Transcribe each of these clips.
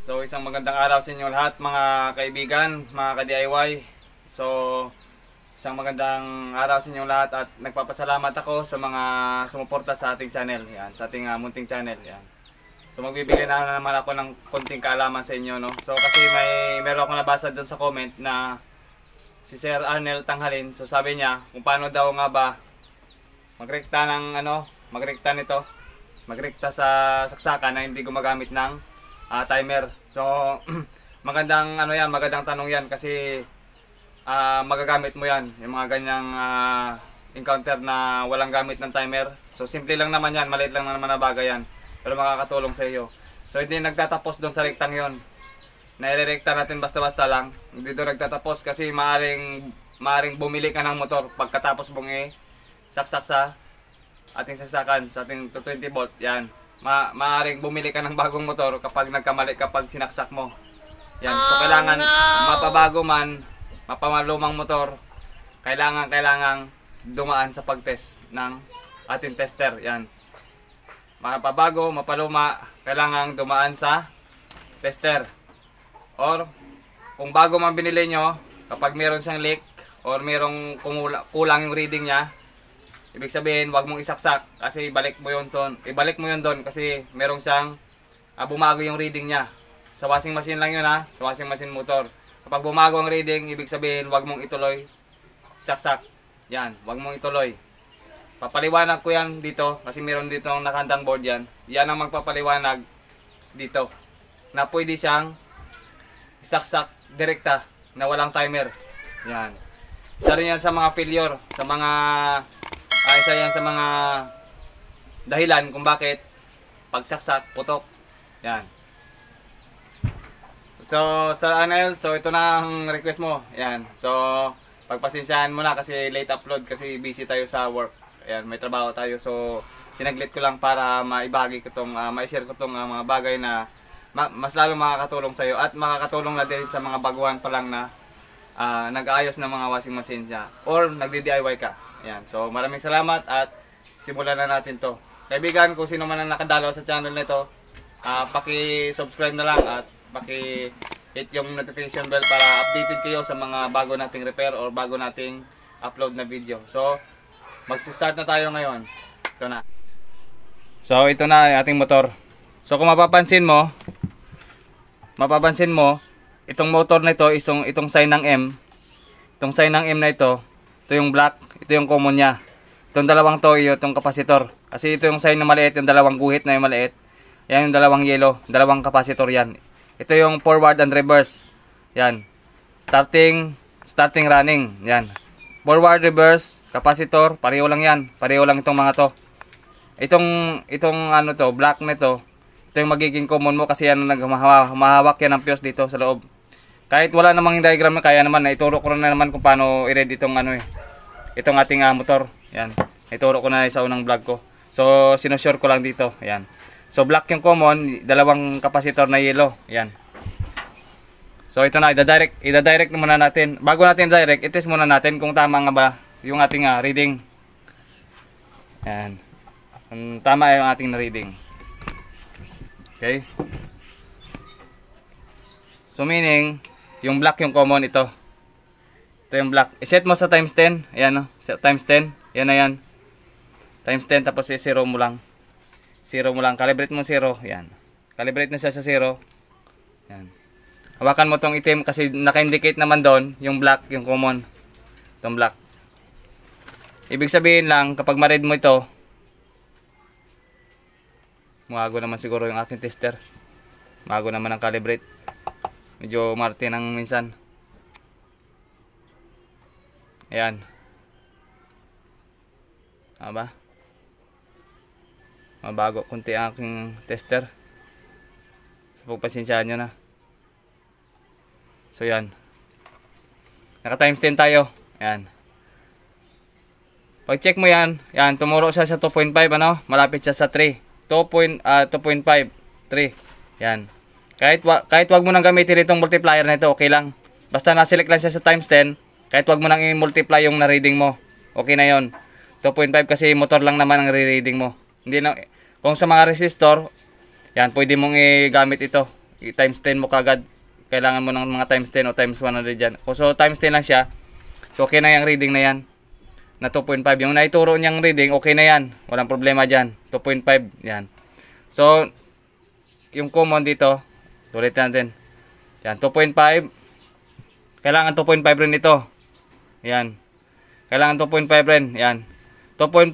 So isang magandang araw sa inyo lahat mga kaibigan, mga ka-DIY. So isang magandang araw sa inyo lahat at nagpapasalamat ako sa mga sumuporta sa ating channel, yan, sa ating munting channel, yan. So magbibigay na naman ako ng konting kaalaman sa inyo, no. So kasi meron ako nabasa doon sa comment na si Sir Arnel Tanghalin. So sabi niya kung paano daw nga ba magrekta ng magrekta sa saksakan na hindi gumagamit ng timer. So magandang magandang tanong 'yan kasi magagamit mo 'yan, yung mga ganyang encounter na walang gamit ng timer. So simple lang naman 'yan, maliit lang naman na bagay 'yan, pero makakatulong sa iyo. So hindi nagtatapos doon sa rektang 'yon. Nairerekta natin basta-basta lang. Hindi doon nagtatapos kasi maaring bumili ka ng motor pagkatapos mong saksak sa ating saksakan sa ating 220 volt 'yan. Maaring bumili ka ng bagong motor kapag nagkamali kapag sinaksak mo. Yan. So kailangan mapabago man, mapamalumang motor, kailangan dumaan sa pagtest ng ating tester. Yan. Mapabago, mapaluma, kailangan dumaan sa tester. Or kung bago man binili nyo, kapag meron siyang leak or merong kulang yung reading niya, ibig sabihin, wag mong isaksak kasi ibalik mo yun doon kasi merong siyang bumago yung reading niya. Sa washing machine lang yun sa washing machine motor. Kapag bumago ang reading, ibig sabihin, wag mong ituloy isaksak. Yan, wag mong ituloy. Papaliwanag ko yan dito kasi meron dito ang nakandang board yan. Yan ang magpapaliwanag dito na pwede siyang isaksak direkta na walang timer. Yan. Isa rin yan sa mga failure, isa yan sa mga dahilan kung bakit pagsaksak, putok. Yan. So, Sir Arnel, so ito na ang request mo. Yan. So, pagpasensyahan mo na kasi late upload kasi busy tayo sa work. Yan, may trabaho tayo. So, sinaglit ko lang para maibahagi ko tong, ma-share ko tong mga bagay na mas lalo makakatulong sa iyo at makakatulong na din sa mga baguhan pa lang na nag-aayos ng mga washing machine niya or nagdi-DIY ka. Yan. So maraming salamat at simulan na natin to. Kaibigan, kung sino man ang nakadalaw sa channel nito, paki-subscribe na lang at paki-hit yung notification bell para updated kayo sa mga bago nating repair or bago nating upload na video. So magsi-start na tayo ngayon. Ito na. So ito na ang ating motor. So kung mapapansin mo, itong motor na ito, itong sign ng M. Itong sign ng M na ito yung black, ito yung common niya. Itong dalawang to, itong kapasitor. Kasi ito yung sign na maliit, yung dalawang guhit na yung maliit. Yan yung dalawang yellow, dalawang kapasitor yan. Ito yung forward and reverse. Yan. Starting, running. Yan. Forward, reverse, kapasitor, pareho lang yan. Pareho lang itong mga to. Itong black na ito yung magiging common mo kasi yan humahawak yan ng fuse dito sa loob. Kahit wala namang diagram na kaya naman, naituro ko na naman kung paano i-read itong itong ating motor. Yan. Naituro ko na sa unang vlog ko. So sinusure ko lang dito. Yan. So black yung common, dalawang kapasitor na yellow. Yan. So ito na, ida-direct muna natin. Bago natin i-direct, i-test muna natin kung tama nga ba yung ating reading. Yan. Kung tama yung ating reading. Okay. So meaning, yung black yung common ito. Ito yung black. I-set mo sa times 10. Ayan times 10. Yan na yan. Times 10 tapos i-zero mo lang. Zero mo lang. Calibrate mo 0. Yan. Calibrate na siya sa 0. Yan. Hawakan mo tong itim kasi naka-indicate naman doon yung black, yung common. Itong black. Ibig sabihin lang, kapag ma-read mo ito, mago naman siguro yung aking tester. Mago naman ang calibrate. Medyo marte ng minsan. Ayan. Aba? Mabago kunti ang aking tester. So pagpasensyahan nyo na. So yan. Naka times 10 tayo. Ayan. Pag check mo yan, tumuro siya sa 2.5 malapit siya sa 3. 2.5, 3. Yan. Kahit wag mo nang gamitin itong multiplier na ito, okay lang. Basta na-select lang siya sa times 10, kahit wag mo nang i-multiply yung na-reading mo. Okay na yon. 2.5 kasi motor lang naman ang re-reading mo. Hindi na, kung sa mga resistor, yan, pwede mong i-gamit ito. times 10 mo kagad. Kailangan mo ng mga times 10 o times 100 dyan. So times 10 lang siya. So okay na yung reading na yan. Na 2.5. Yung naituro niyang reading, okay na yan. Walang problema dyan. 2.5. Yan. So, yung common dito, tulit natin. Yan, 2.5. Kailangan 2.5 rin ito. Yan. Kailangan 2.5 rin. Yan. 2.5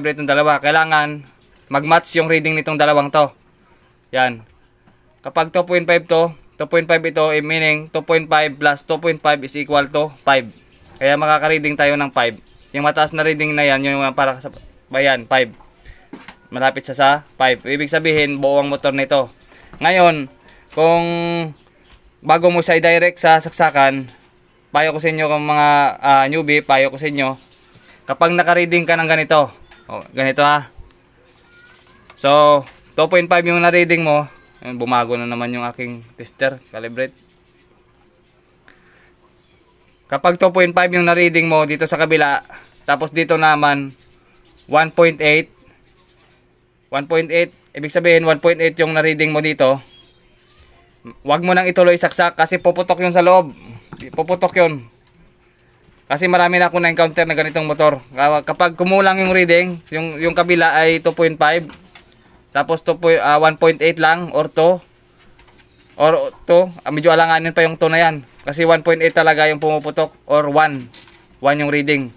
rin itong dalawa. Kailangan mag-match yung reading nitong dalawang to. Yan. Kapag 2.5 to, 2.5 ito, meaning 2.5 plus 2.5 is equal to 5. Kaya makaka-reading tayo ng 5. Yung mataas na reading na yan, yung para sa bayan, 5. Malapit sa 5. Ibig sabihin, buo ang motor nito. Ngayon, kung bago mo siya i-direct sa saksakan, payo ko sa inyo kung mga newbie, payo ko sa inyo, kapag naka-reading ka ng ganito, ganito ha. So, 2.5 yung na-reading mo. Bumago na naman yung aking tester, calibrate. Kapag 2.5 yung na-reading mo dito sa kabila, tapos dito naman 1.8, ibig sabihin 1.8 yung na-reading mo dito, wag mo nang ituloy saksak kasi puputok yun sa loob. Puputok yun. Kasi marami na ako na-encounter na ganitong motor. Kapag kumulang yung reading, yung kabila ay 2.5, tapos 1.8 lang or 2, medyo alanganin pa yung 2 na yan. Kasi 1.8 talaga yung pumuputok or 1 yung reading.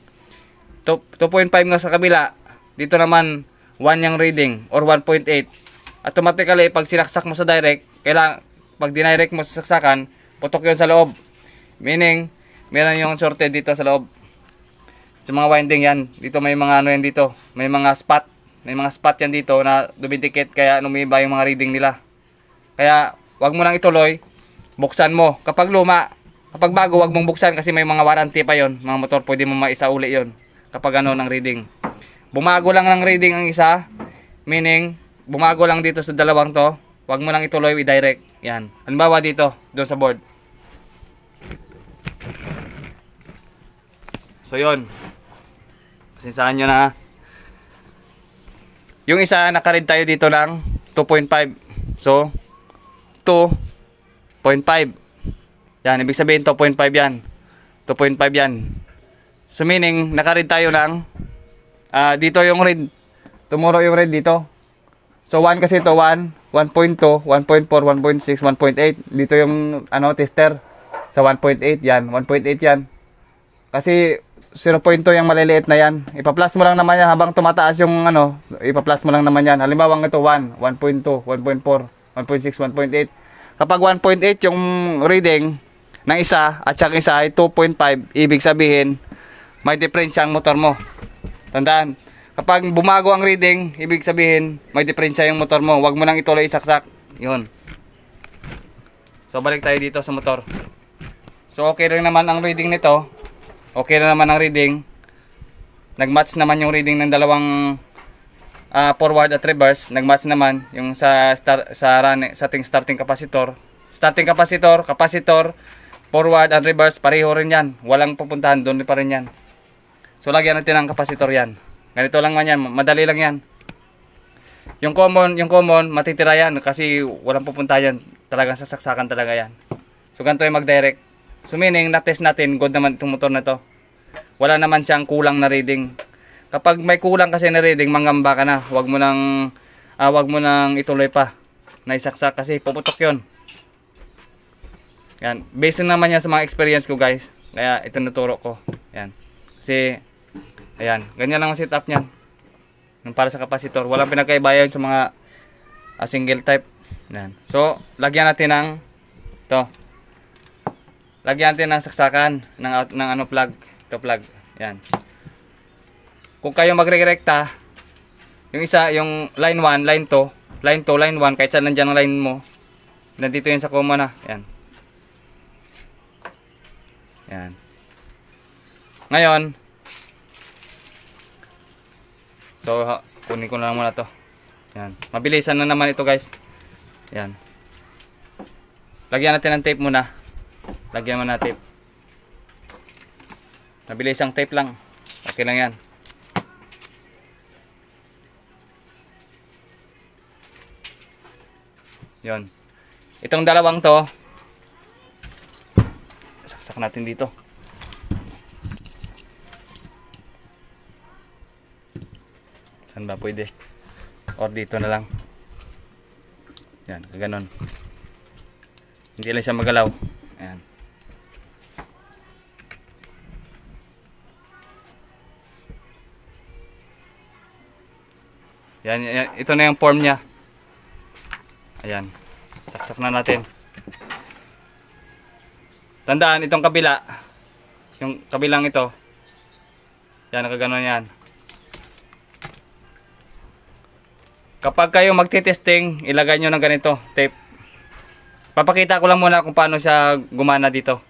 2.5 nga sa kabila, dito naman 1 yung reading or 1.8. Automatically, pag sinaksak mo sa direct, pag dinirect mo sa saksakan, putok yun sa loob. Meaning, meron yung sorted dito sa loob. Sa mga winding yan, dito may mga ano yan dito, may mga spot. May mga spot yan dito na dumidikit kaya lumiba yung mga reading nila. Kaya wag mo nang ituloy, buksan mo. Kapag luma, kapag bago wag mong buksan kasi may mga warranty pa yon. Mga motor pwede mo maisauli yon kapag ano ng reading. Bumago lang ng reading ang isa, meaning bumago lang dito sa dalawang to, wag mo nang ituloy i-direct. Yan. Halimbawa dito, doon sa board. So yon. Pasensyahan nyo na ha. Yung isa, nakaread tayo dito ng 2.5. So, 2.5. Yan, ibig sabihin 2.5 yan. 2.5 yan. So, meaning, nakaread tayo ng, dito yung read. Tomorrow yung read dito. So, 1 kasi ito, 1, 1.2, 1.4, 1.6, 1.8. Dito yung, tester. Sa 1.8 yan. 1.8 yan. Kasi, 0.2 yung maliliit na yan. Ipa-plus mo lang naman yan habang tumataas yung ipa-plus mo lang naman yan. Halimbawa ito 1, 1.2, 1.4, 1.6, 1.8. Kapag 1.8 yung reading ng isa at saka isa ay 2.5, ibig sabihin may diferensya ang motor mo. Tandaan, kapag bumago ang reading, ibig sabihin may diferensya yung motor mo. Huwag mo nang ituloy isaksak. Yun. So balik tayo dito sa motor. So okay rin naman ang reading nito. Okay na naman ang reading. Nagmatch naman yung reading ng dalawang forward at reverse. Nagmatch naman yung sa ating starting capacitor. Starting capacitor, forward at reverse, pareho rin yan. Walang pupuntahan, doon pa rin yan. So lagyan natin ang capacitor yan. Ganito lang man yan, madali lang yan. Yung common, matitira yan kasi walang pupunta yan. Talagang sasaksakan talaga yan. So ganito yung mag-direct. So meaning, na-test natin, good naman itong motor na to. Wala naman siyang kulang na reading. Kapag may kulang kasi na reading, mangamba ka na. Huwag mo nang ituloy pa na isaksak kasi puputok yun. Yan. Based naman yan sa mga experience ko guys. Kaya ito naturo ko. Yan. Kasi, ayan. Ganyan lang ang setup niyan. Para sa kapasitor. Walang pinagkaiba yun sa mga single type. Yan. So, lagyan natin ng ito. Lagyan natin ng saksakan ng plug. Ito plug. Yan. Kung kayo magre-rekta, yung isa, yung line 1, line 2, line 2, line 1, kahit saan nandiyan ang line mo, nandito yun sa common na. Yan. Yan. Ngayon, so, kunin ko na lang muna to. Yan. Mabilisan na naman ito guys. Yan. Lagyan natin ng tape muna. Lagyan mo na tape. Nabilis ang tape lang. Okay lang yan. Yon. Itong dalawang to, saksak natin dito. Saan ba pwede? Or dito na lang. Yan, kaganon. Hindi lang siya magalaw. Ayan. Yan, ito na yung form niya. Ayan. Saksak na natin. Tandaan, itong kabila. Yung kabilang ito. Yan, nakaganon yan. Kapag kayo magtitesting, ilagay nyo ng ganito, tape. Papakita ko lang muna kung paano siya gumana dito.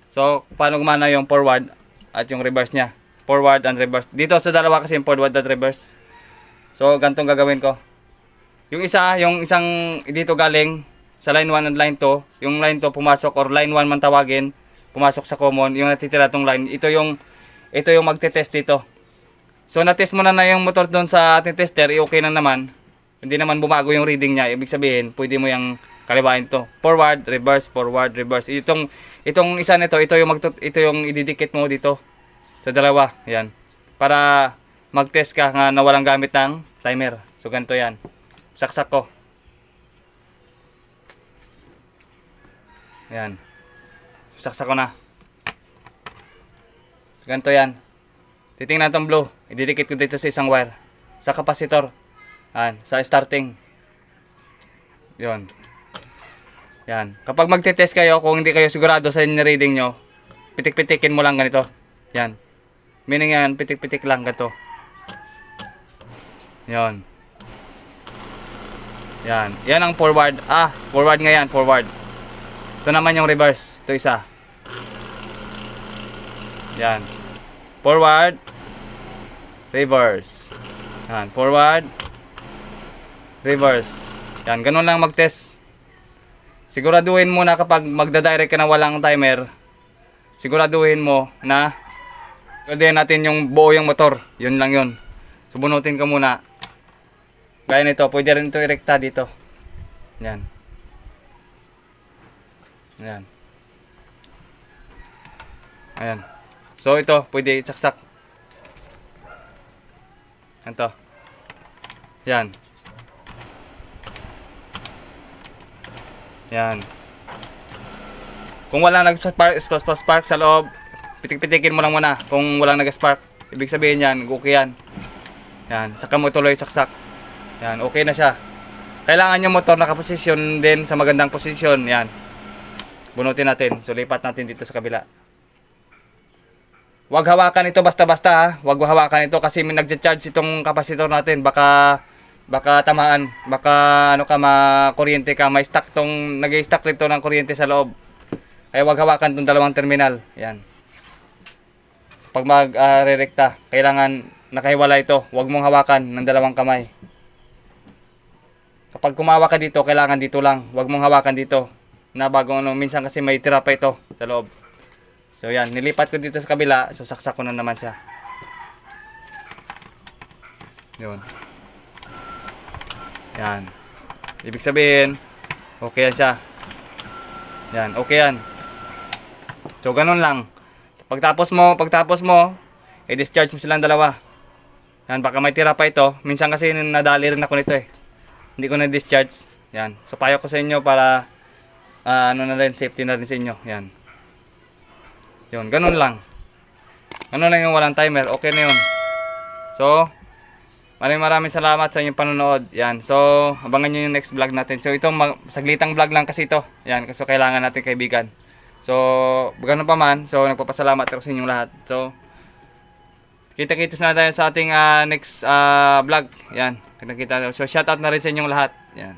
So, paano gumana yung forward at yung reverse niya. Forward and reverse. Dito sa dalawa kasi yung forward at reverse. So, ganitong gagawin ko. Yung isang dito galing sa line 1 and line 2. Yung line 2 pumasok or line 1 man tawagin, pumasok sa common. Yung natitira tong line, ito yung magte-test dito. So, na-test mo na yung motor doon sa ating tester, okay na naman. Hindi naman bumago yung reading niya. Ibig sabihin, pwede mo yung kalibain to. Forward, reverse, forward, reverse. Itong isa nito, ito yung ididikit mo dito sa dalawa. Yan. Para mag-test ka nga na walang gamit ng timer. So ganito yan. Saksak ko. Yan. Saksak ko na. So ganito yan. Titingnan tong blue. Ididikit ko dito sa isang wire. Sa kapasitor. Yan. Sa starting. Yon. Yan. Kapag magte-test kayo, kung hindi kayo sigurado sa reading nyo, pitik-pitikin mo lang ganito. Yan. Meaning yan, pitik-pitik lang ganito. Yan. Yan. Yan ang forward. Forward nga yan. Forward. Ito naman yung reverse. Ito isa. Yan. Forward. Reverse. Yan. Forward. Reverse. Yan. Ganun lang mag-test. Siguraduhin mo na kapag magda-direct ka na walang timer, siguraduhin mo na pwede natin yung buo yung motor. Yun lang yun. Subunutin ka muna. Gaya nito, pwede rin ito irekta dito. Yan. Yan. Ayan. So ito, pwede saksak. Ito. Yan. Yan. Kung wala nag-spark sa loob, pitik-pitikin mo lang muna. Kung wala nag-spark, ibig sabihin yan, okay yan. Yan, saka mo tuloy saksak. Yan, okay na siya. Kailangan yung motor nakaposisyon din sa magandang posisyon. Yan. Bunutin natin. So lipat natin dito sa kabila. Huwag hawakan ito basta-basta ha. Huwag hawakan ito kasi may nagcha-charge itong kapasitor natin. Baka tamaan, baka makuryente ka, may stuck tong nag-i-stuck rito ng kuryente sa loob. Ay wag hawakan tong dalawang terminal. Yan. Pag mag-rerekta, kailangan nakahiwala ito. Huwag mong hawakan ng dalawang kamay. Kapag kumawa ka dito, kailangan dito lang. Huwag mong hawakan dito. Na bago minsan kasi may tira pa ito sa loob. So yan, nilipat ko dito sa kabila, so saksak ko na naman siya. Yun. Yan. Ibig sabihin, okay yan siya. Yan, okay yan. So, ganun lang. Pagtapos mo, i-discharge mo silang dalawa. Yan, baka may tira pa ito. Minsan kasi nadali rin ako nito eh. Hindi ko na-discharge. Yan. So, payo ko sa inyo para, na rin, safety na rin sa inyo. Yan. Yun, ganun lang. Ganun lang yung walang timer. Okay na yun. So, maraming salamat sa inyong panonood. Yan. So, abangan nyo yung next vlog natin. So, itong saglitang vlog lang kasi ito. Yan. So, kailangan natin kaibigan. So, gano'n pa man. So, nagpapasalamat ako sa inyong lahat. So, kita-kitas na tayo sa ating next vlog. Yan. Kita-kita. So, shoutout na rin sa inyong lahat. Yan.